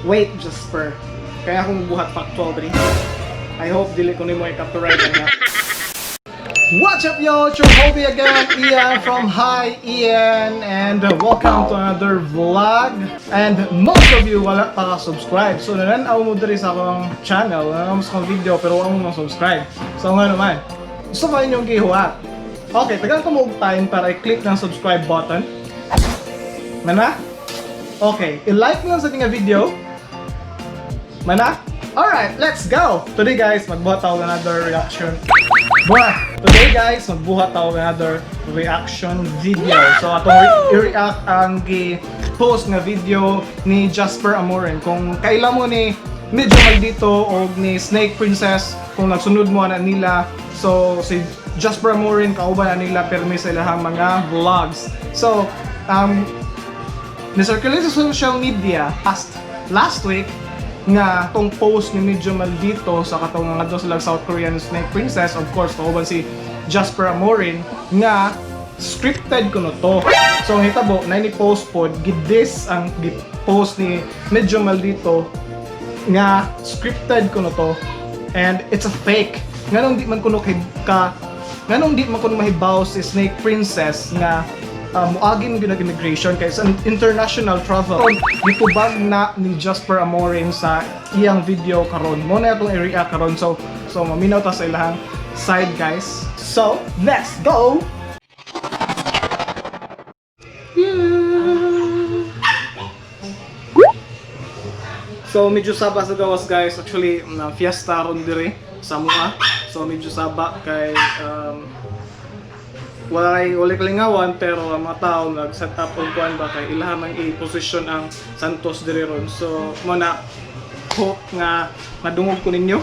Wait, Jasper. Kaya akong buhat factual ba. I hope dili ko nimo i-copyright na. What's up yo? It's your homie again, Ian from Hi Ian, and welcome to another vlog. And most of you wala pa ka-subscribe. So nananaw mo diri sa akong channel, nananaw mo sa akong video pero wala mo subscribe. So nga naman, gusto ba inyong gihuwat? Okay, tagal ko mo time para i-click ng subscribe button. Mana? Okay, i-like mo lang sa ating video. Mana? Alright, let's go! Today guys, magbuhat ako ng another reaction. Today guys, magbuhat ako ng another reaction video. So atong i-react ang post na video ni Jasper Amorin. Kung kailan mo ni medyo maldito o ni Snake Princess, kung nagsunod mo na nila. So si Jasper Amorin, kauban na nila permi sa ilahang mga vlogs. So, nisirculate sa social media last week nga tong post ni medyo maldito sa katong nga doon sila South Korean Snake Princess, of course kauban si Jasper Amorin nga scripted ko no to. So ang hitabo na ni post pod gidis ang post ni medyo maldito nga scripted ko no to, and it's a fake. Nganong di man kuno nganong di man kuno mahibaw si Snake Princess nga muagin gyud ang immigration kay sa international travel. Gitubag na ni Jasper Amorin sa iyang video karon. Mo na itong i-react karon. So maminaw ta sa ilahang side guys. So, let's go. So medyo saba sa gawas guys. Actually, fiesta ron dire sa mga. So medyo saba kay wala kalingawan pero ang mga tao nag-set up on kuan ba kay ilahang i-position ang Santos dire ron. So mo na hope nga madungog ko ninyo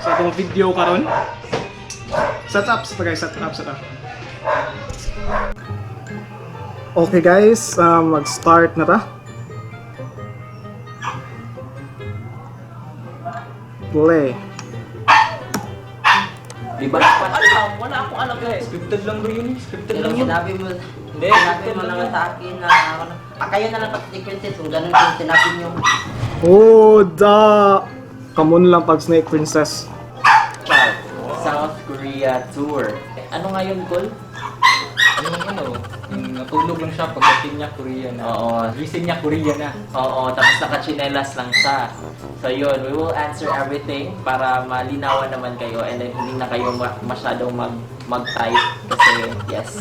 sa itong video karon. Set up sa guys, set up. Okay guys, mag-start na ta. Play. Diba? Wala akong alam eh. Scripted lang bro yun. Scripted lang yun. Sinabi mo, Hindi, sinabi mo naman sa akin na kayo na lang pati princess kung ganun yung sinabi nyo. Oh, Kamon lang pag Snake Princess. South Korea tour. Ano nga yun, Col? Yung natulog lang siya pagdating niya Korea na. Oo. Gising niya Korea na. Oo, tapos nakachinelas lang siya. So yun, we will answer everything para malinawan naman kayo and then hindi na kayo masyadong mag-type kasi yes.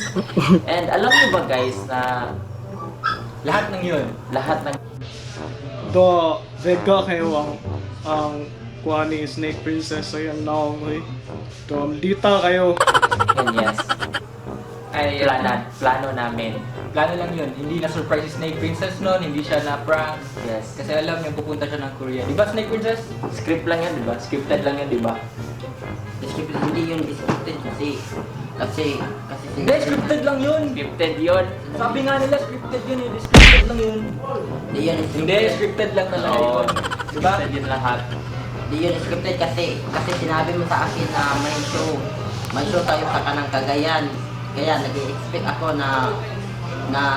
And alam niyo ba guys na lahat ng yun, lahat ng Vega kayo ang kuha ni Snake Princess. Ayan na ako dita kayo. yun, yes. Ay, plano namin. Plano lang yun. Hindi na surprise si Snake Princess noon, hindi siya na prank. Yes. Kasi alam niya pupunta siya ng Korea. Di ba Snake Princess? Script lang yan, di ba? Scripted lang yan, di ba? Hindi yun scripted kasi Hindi, scripted lang yun. Scripted yun. Sabi nga nila, scripted yun. Scripted lang yun. Hindi, scripted lang talaga yun. Di ba? Scripted yun lahat. Hindi yun scripted kasi sinabi mo sa akin na may show tayo sa kanang Cagayan. Kaya nag-expect ako na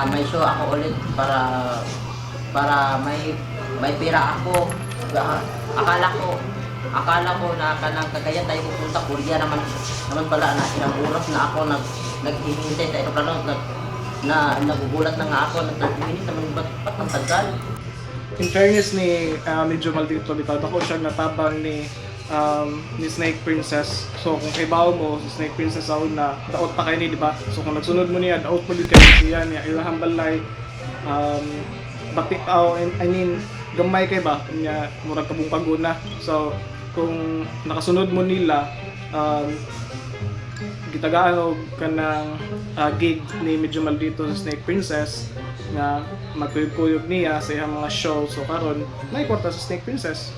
may show ako ulit para may pera ako. Akala ko na kanang Cagayan tayo pupunta. Korea naman pala na ilang oras na ako naghihintay sa aeroplano na nagugulat na nga ako na 30 minutes naman ba't ang tagal. In fairness ni medyo maldito bitaw ako siya natabang ni Snake Princess. So kung kay bawo mo si Snake Princess ako na daot pa kay ni, di ba? So kung nagsunod mo niya daot mo gyud kay siya niya ilahang balay batik I mean gamay kay ba niya murag kabung paguna. So kung nakasunod mo nila gitagaan og kanang gig ni medyo maldito sa Snake Princess nga magkuyog niya sa iyang mga show. So karon may kwarta sa Snake Princess.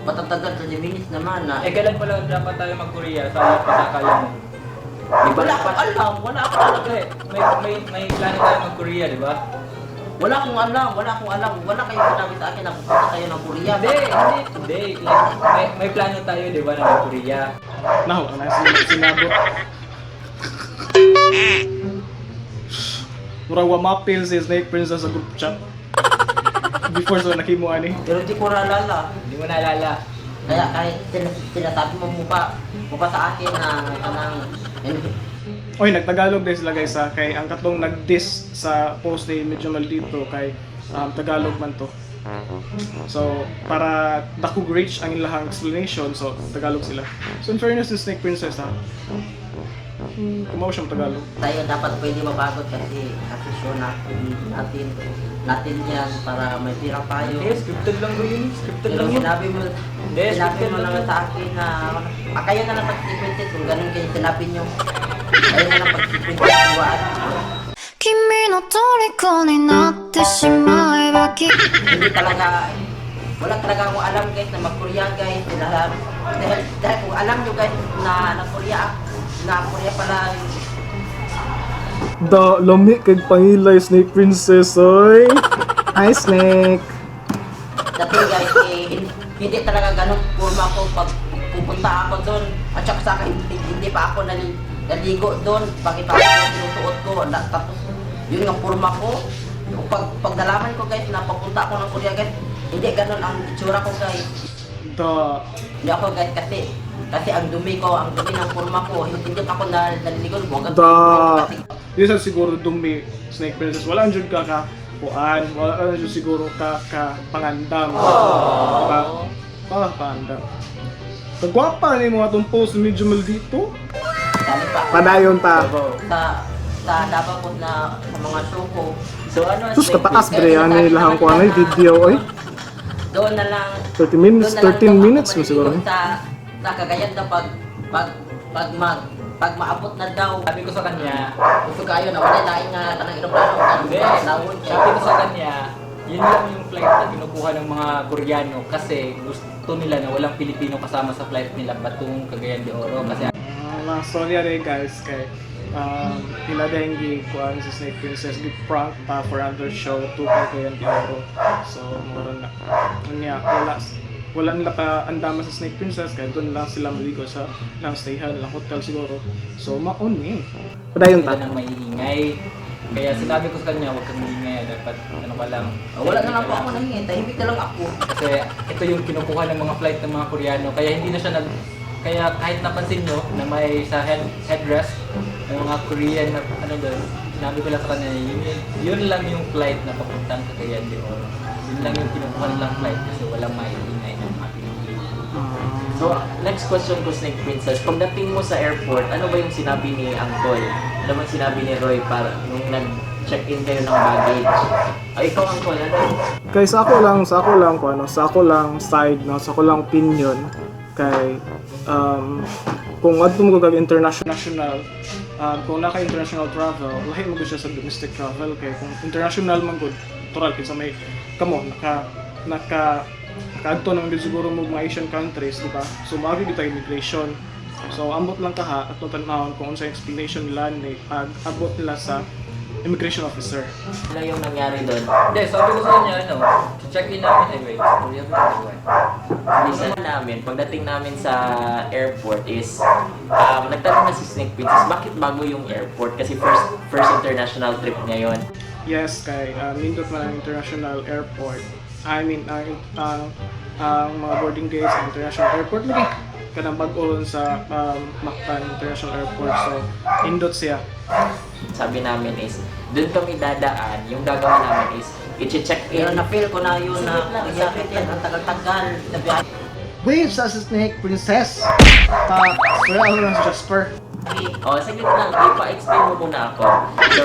Matatagal 30 minutes naman na. Kailan pala dapat tayo mag-Korea? Sa pagkakala mo? Wala akong alam eh. May plano tayo mag-Korea, di ba? Wala akong alam. Wala kayong sinabi sa akin na pupunta tayo ng Korea. Hindi. May plano tayo, di ba, na mag-Korea? Now, sinabot. Murag wa mapil si Snake Princess sa group chat. before so nakimo ani. Pero di ko naalala. Hindi mo naalala. Kaya kahit sinasabi mo mukha sa akin na kanang Oy, nagtagalog din sila guys ha, kay ang katong nag-diss sa post ni medyo maldito kay Tagalog man to. So, para dakog reach ang ilahang explanation, so Tagalog sila. So, in fairness to Snake Princess ha, kumaw siyang Tagalog. tayo dapat pwede mapagod kasi sure natin yan para may pira tayo. Hindi, scripted lang bro yun. Scripted Pero lang yun. sinabi mo naman sa akin na kayo na lang pag-sequences kung ganun kayo sinabi nyo. Kayo na lang pag-sequences buwan. 君の虜になってしまえばきっと Hindi talaga, wala talaga akong alam guys na mag-Korea guys. Dahil kung alam nyo guys na Korea pala Da, lami kay pangilay Snake Princess, oy! Hi, Snake! dati guys, hindi talaga ganun forma ko pag pupunta ako doon. At saka sa akin, hindi pa ako naligo doon. Bakit ako sinusuot ko? Tapos, yun ang forma ko. Pag nalaman ko guys na papunta ako ng Korea guys, hindi ganun ang itsura ko guys. Da, Hindi ako guys kasi ang dumi ng forma ko. Hindi pa ako naliligo. da, di sa siguro dumi Snake Princess. Wala jud ka kuan, wala ka jud siguro ka pangandam. Diba? Pangandam. Kagwapa ni mo atong post medyo maldito. Dami pa. Padayon ta. Sa Davao ko na sa mga show ko. So ano, Sus, Snake kataas Princess? bre, ano ilahang kuan ay video, oy. Doon na lang 30 minutes, doon na lang 13 daw minutes ako mo siguro. maliligo sa Cagayan na pag maabot na daw. Sabi ko sa kanya, Gusto kayo na wala laing nga tanang eroplano. hindi, Nawon sabi ko sa kanya, yun lang yung flight na kinukuha ng mga Koreano kasi gusto nila na walang Pilipino kasama sa flight nila patungong Cagayan de Oro kasi Storya rin guys kay pila dahil kuan si Snake Princess gi prank pa for another show to kay Euro. So mura na. Unya wala nila pa andama sa Snake Princess kaya doon lang sila maligo sa lang stayhan lang hotel siguro. So maon ni. Padayon sila nang maiingay. Kaya sinabi ko sa kanya, huwag kang maingay, dapat ano ka lang. Wala na lang po ako nangingin, tahimik na lang ako. Kasi ito yung kinukuha ng mga flight ng mga Koreano, kaya hindi na siya kaya kahit napansin nyo na may sa headrest ng mga Korean na ano doon, sinabi ko lang sa kanya, yun lang yung flight na papuntang Cagayan de Oro. Yun lang yung kinukuha nilang flight kasi walang maiingay ng mga Pilipino. So, next question ko, Snake Princess. Pagdating mo sa airport, ano ba yung sinabi ni Angkol? Ano ba yung sinabi ni Roy para nung nag-check-in kayo ng baggage? Ay, ikaw Angkol, ano? Kay sa ako lang sa ako lang side no, sa ako lang opinion kay kung adto mo kag international kung naka-international travel, lahi mo siya sa domestic travel kay kung international man gud, natural kinsa may kamo nakaadto nang siguro mo mga Asian countries, di ba? So maagi bitaw immigration. So ambot lang kaha at tanawon kung unsa explanation nila ni pag-abot nila sa immigration officer. Ano yung nangyari doon? Hindi, sabi ko sa kanya, check-in namin, wait, Korea ba ito? Isa namin, pagdating namin sa airport is, nagtanong na si Snake Princess, bakit bago yung airport? Kasi first international trip niya yun. Yes, kay nindot man ang international airport. I mean, ang mga boarding gates sa international airport lagi kanang bag-on sa Mactan International Airport. So, nindot siya. Sabi namin is, doon kami dadaan, yung gagawin namin is, i-check Pero in. na-feel ko na yun na sakit yan, ang tagal-tagal na biyahe. Waves sa Snake Princess. Wala ako ng Jasper. Oh, saglit lang, ipa-explain mo muna ako. So,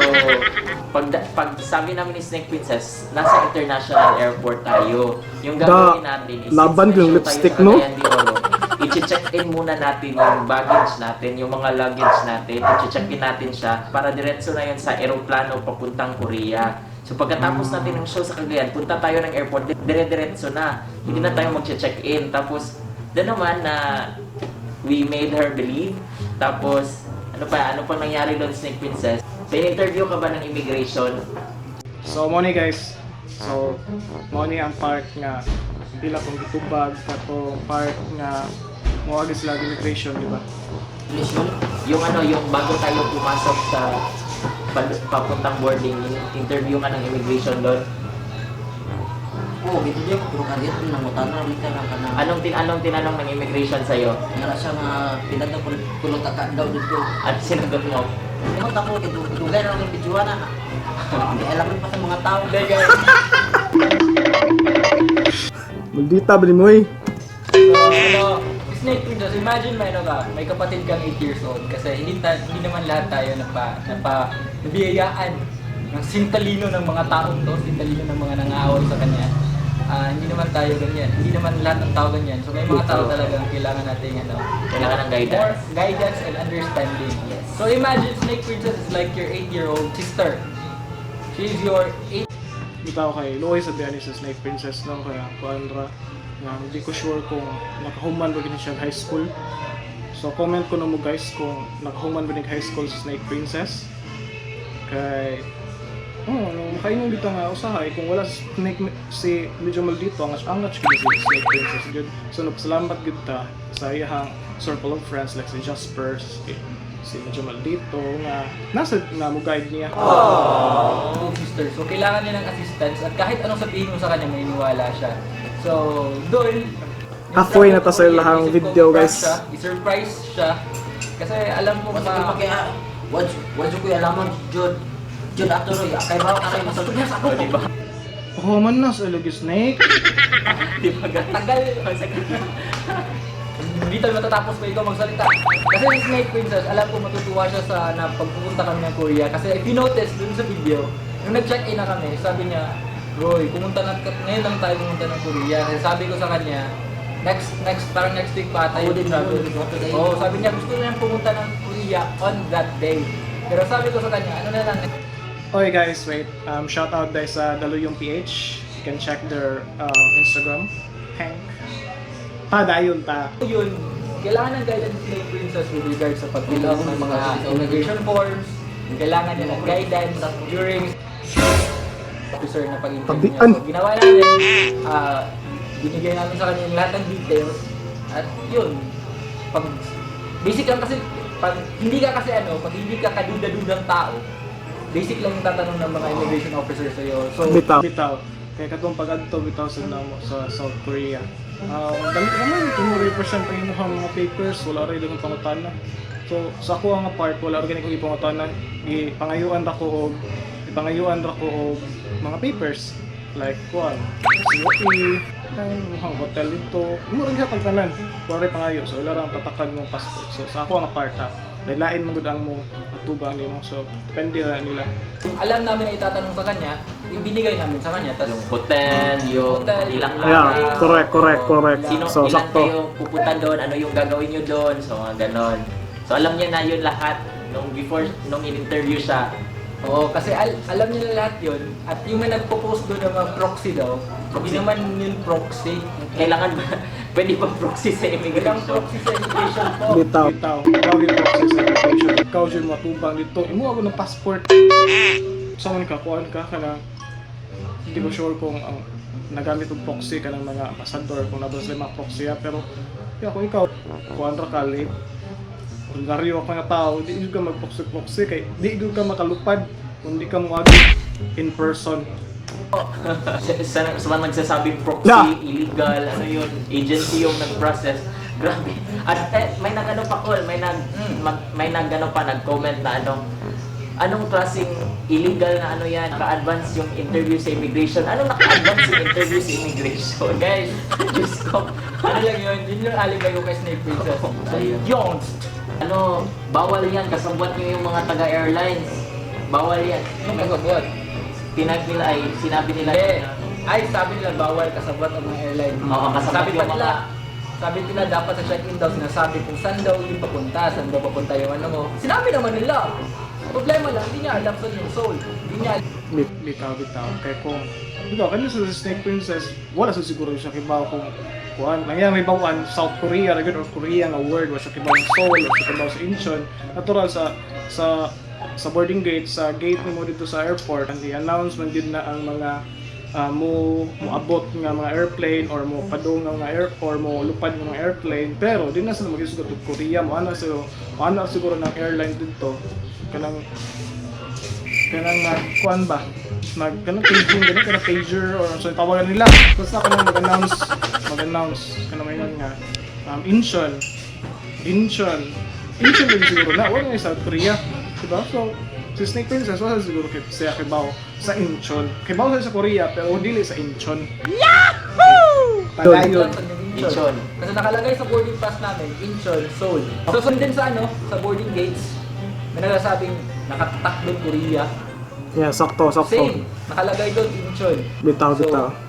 pag sabi namin ni Snake Princess, nasa international airport tayo. Yung gagawin natin is, laban yung lipstick, no? I-check in muna natin yung baggage natin, yung mga luggage natin, i-check in natin siya para diretso na yun sa eroplano papuntang Korea. So pagkatapos natin ng show sa Cagayan, punta tayo ng airport, dire-diretso na. Hindi na tayo mag-check in. Tapos, doon naman na we made her believe. Tapos, ano pang nangyari doon, Snake Princess? So, in-interview ka ba ng immigration? So, mo ni guys. So, mo ni ang part nga pila kong gitubag katong part nga moagi sila sa immigration, di ba? Yung bago tayo pumasok sa papuntang boarding, interview ka ng immigration doon. Ako, ito din ako, pero kanina ito nangutan na rin ka lang ka na. Anong tinanong ng immigration sa'yo? Nga na siya nga, pinagda kulot ka daw dito. At sinagot mo? Imot ako, dugay na lang yung videoan na. Hindi alam pa sa mga tao. Hindi guys. Maldita ba mo eh? So, Snake Princess, imagine may kapatid kang 8 years old kasi hindi naman lahat tayo nabiyayaan ng sintalino ng mga taong to, sintalino ng mga nangaaway sa kanya. Hindi naman tayo ganyan. Hindi naman lahat ng tao ganyan. So may mga tao talagang kailangan nating Kailangan ng guidance. more guidance and understanding. Yes. So imagine Snake Princess is like your 8-year-old sister. She's your 8 Bitaw kay Lois sa biyahe sa Snake Princess no kaya kuandra nga hindi ko sure kung nakahuman ba gini siya high school. So comment ko na mo guys kung nakahuman ba ni high school sa Snake Princess. Kay makaingon dito nga usahay kung wala si medyo maldito angat siya si Snake Princess good. So nagpasalamat gud ta sa iyang circle of friends like si Jasper, si medyo maldito nga nasa na mo guide niya. sister. So, kailangan niya ng assistance at kahit anong sabihin mo sa kanya, maniniwala siya. So, doon, Halfway na ta sa lahang isip ko, video, prank guys. siya, i-surprise siya. Kasi alam mo Kasi kung kaya, wadyo ko yung alamang, Jud ato ro, kay bawa ka rin masagdas ako. Diba? Oh man na sa ilog Snake. Diba? tagal. Hindi tayo matatapos pa ikaw magsalita. Kasi yung Snake Princess, alam ko matutuwa siya sa na pagpupunta kami ng Korea. Kasi if you notice dun sa video, nung nag-check-in na kami, sabi niya, Roy, ngayon lang tayo pumunta ng Korea. Kasi sabi ko sa kanya, parang next week pa tayo din travel. Oo, sabi niya gusto niya pumunta ng Korea on that day. Pero sabi ko sa kanya, ano na lang, Okay guys, wait. Shout out guys sa Daluyong PH. You can check their Instagram. Hank. Dayon ta. yun, kailangan ng guidance ni Snake Princess with regards sa pag-fill out ng mga immigration forms. Kailangan niya ng guidance during officer na pag-interview niya. So, ginawa namin, binigay namin sa kanya yung lahat ng details. At yun, basic lang kasi, pag hindi ka kaduda-dudang tao, basic lang yung tatanong ng mga immigration officer sa'yo. So, Bitaw. Kaya katong pag-adto bitaw sa South Korea. Dali naman kung represent ang inyong mga papers, wala rin akong pangutana. So sa ako ang part, wala rin akong ipangutana. Ipangayuan ra ko og mga papers like kuan, COE, mga hotel dito. Mo rin sa pagtanan. Wala rin pangayo, so wala rin tatakan mong passport. So sa ako ang part ha. Lain mo gud ang mo atubang nimo. So depende na nila. alam namin na itatanong sa kanya, yung binigay namin sa kanya. Tapos, Yung hotel, yung Hotel. ilang Yeah, araw. correct. Sino, So ilan sakto. kayo pupunta doon, ano yung gagawin nyo doon, so mga ganon. So alam niya na yun lahat nung in-interview siya. oo, kasi alam niya na lahat yun. At yung may nagpo-post doon ng mga proxy daw, hindi naman yun proxy. Kailangan ba, pwede ba proxy sa Ilang immigration? proxy sa immigration po. Bitaw. Ikaw yung process sa application. Ikaw yung matubang dito. Imo ako ng passport. Saan ka? Kuhaan ka na hindi ko sure kung ang nagamit ng proxy ka ng mga ambassador kung nabas sila mga proxy pero kung ikaw kuhaan ra ka late ordinaryo ako nga tao di ka mag-proxy kay di ka makalupad kung di ka muagi in person. sa nagsasabing proxy, Yeah. illegal, ano yun, agency yung nag-process. Grabe. At may nag-ano pa call, may nag-comment na anong klaseng illegal na ano yan, naka-advance yung interview sa immigration. Anong naka-advance yung interview sa immigration? Guys, Diyos ko. ano lang yun yung alibay ko kay Snake Princess. Ayun. Yung Bawal yan, kasabwat nyo yung mga taga-airlines. Bawal yan. kasabot. Sinabi nila Sabi nila bawal kasabot ang mga airline. Oo, kasabot yung Sabi nila dapat sa check-in daw sinasabi kung saan daw yung papunta, saan daw papunta yung ano mo. Sinabi naman nila. Problema lang, hindi niya alam saan yung soul. Hindi niya Bitaw. Kaya kung kanina sa Snake Princess, wala sa siguro siya kibaw kung kuan. Nangyayang may bawaan South Korea, or Korea nga word, wala siya kibaw ng Seoul, wala siya kibaw sa Incheon. Natural sa boarding gate, sa gate mo dito sa airport, and the announcement din na ang mga mo abot nga mga airplane or mo padung nga mga or mo lupad nga mga airplane, pero di na sila magisugot og Korea mo ana siguro ng airline dito kanang kuan ba paging ganun ka pager or so tawagan nila. Basta ako nang mag-announce kana may nga Incheon din siguro na wala nga sa South Korea, diba? So si Snake Princess wala siguro siya kibaw sa Incheon. Kibaw sa Korea pero dili sa Incheon. Yahoo! Padayon. Incheon. Kasi nakalagay sa boarding pass namin, Incheon, Seoul. So sundin sa sa boarding gates, may nagsasabing nakatak doon Korea. Yeah, sakto. Same, nakalagay doon Incheon. Bitaw.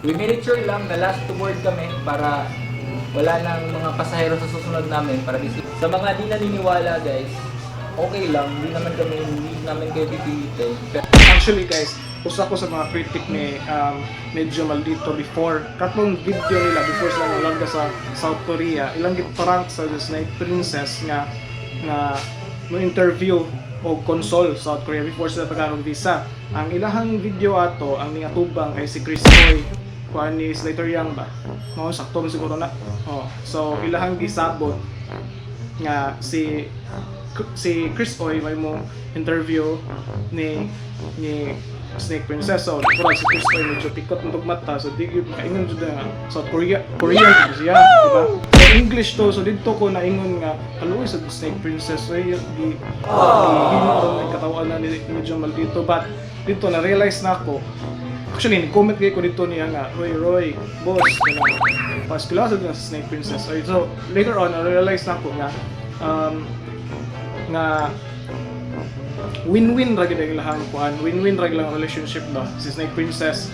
We made sure lang na last to board kami para wala nang mga pasahero sa susunod namin para sa mga di naniniwala guys, okay lang, hindi namin kayo pipilitin. Actually guys, usa ko sa mga critic ni medyo maldito before. Katong video nila before sila nalangga sa South Korea, ilang giprank sa Snake Princess nga no interview o console sa South Korea before sila tagarong visa. Ang ilahang video ato, ang ningatubang kay si Chris Boy, kuan ni Slater Young ba? No, sakto man siguro na. Oh, so ilahang gisabot nga si Chris Oy may mo interview ni Snake Princess. So pura si Chris Oy medyo pikot ng mata, so di gyud kaingon jud nga South Korean jud siya, diba? So English to, so didto ko naingon nga haluoy sa Snake Princess so di hinuon ang katawan na ni medyo maldito, but dito na realize na ako. Actually, comment kayo ko dito niya nga, Roy, boss, paskilasa din sa Snake Princess. So, later on, na-realize na ako nga win-win ragi ang ilahang kuan, win-win ragi lang relationship ba. Si Snake Princess,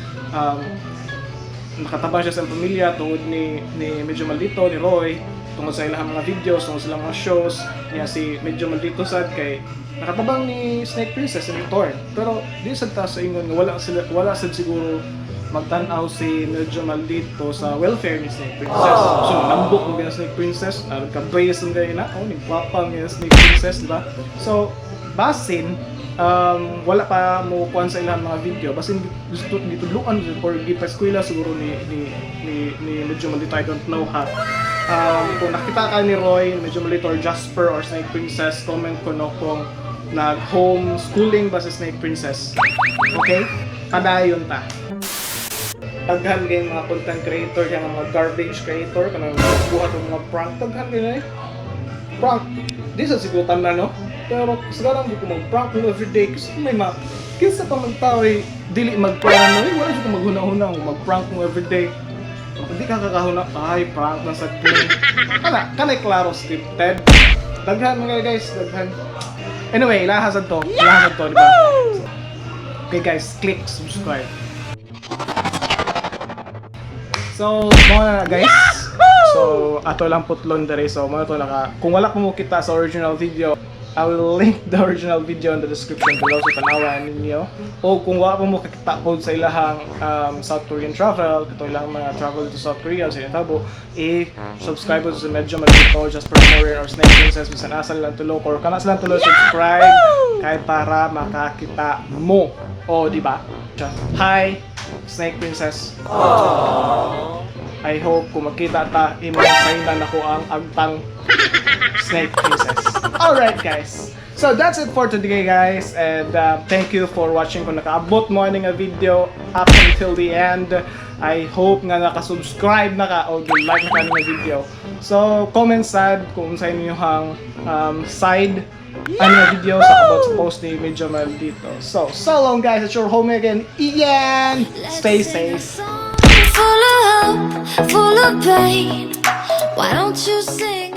nakatabang siya sa pamilya tungod ni Medyo Maldito, ni Roy, tungod sa ilahang mga videos, tungod sa ilang mga shows, niya si Medyo Maldito sad kay nakatabang ni Snake Princess in return. Pero di sad ta sa ingon nga wala sad siguro magtan-aw si Medyo Maldito sa welfare ni Snake Princess. So nambok mo ni Snake Princess, nagka-brace ng gaya na, nagpapang ni Snake Princess, diba? So basin wala pa mo kuan sa ilang mga video, basin gitudluan or gipaskwela siguro ni Medyo Maldito, I don't know ha. Kung nakita ka ni Roy, Medyo Maldito or Jasper or Snake Princess, comment ko no kung nag-homeschooling ba sa Snake Princess. Okay? Padayon ta. Taghan kayo mga content creator, yung mga garbage creator, kanang buhat ng mga prank, taghan kayo na prank. Di sa sigutan na, no? Pero sekarang di ko mag-prank mo everyday kasi may kinsa pa magtao dili mag-prank mo, wala siya kung maghuna-huna mag-prank mo everyday. Hindi ka kakahuna, ay prank na sa kin. Kanay klaro scripted. Daghan mga guys, daghan. Anyway, lahasad to, diba? Okay guys, click subscribe. So, mga guys, so ato lang putlon dere. So, mga to kung wala ko mo kita sa original video, I will link the original video in the description below sa tanawan ninyo. O kung wala mo kakita po sa ilahang South Korean travel, ito ilang mga travel to South Korea, sa Tabo, subscribe po sa Medyo Maldito, Jasper Morin, or Snake Princess, bisan asal lang tulo, or kanas lang tulo, subscribe, kahit para makakita mo. O, di ba? Hi, Snake Princess. I hope kung makita ta, imong ako ang agtang Snake Princess. Alright guys, so that's it for today guys, and thank you for watching. Kung nakaabot mo nga video up until the end, I hope nga nakasubscribe na ka o like na ka nga video. So comment sad kung sa inyong side video sa about sa post ni Medyo Maldito. So long guys, it's your home again, Ian. Stay safe. Full of hope, full of pain. Why don't you sing?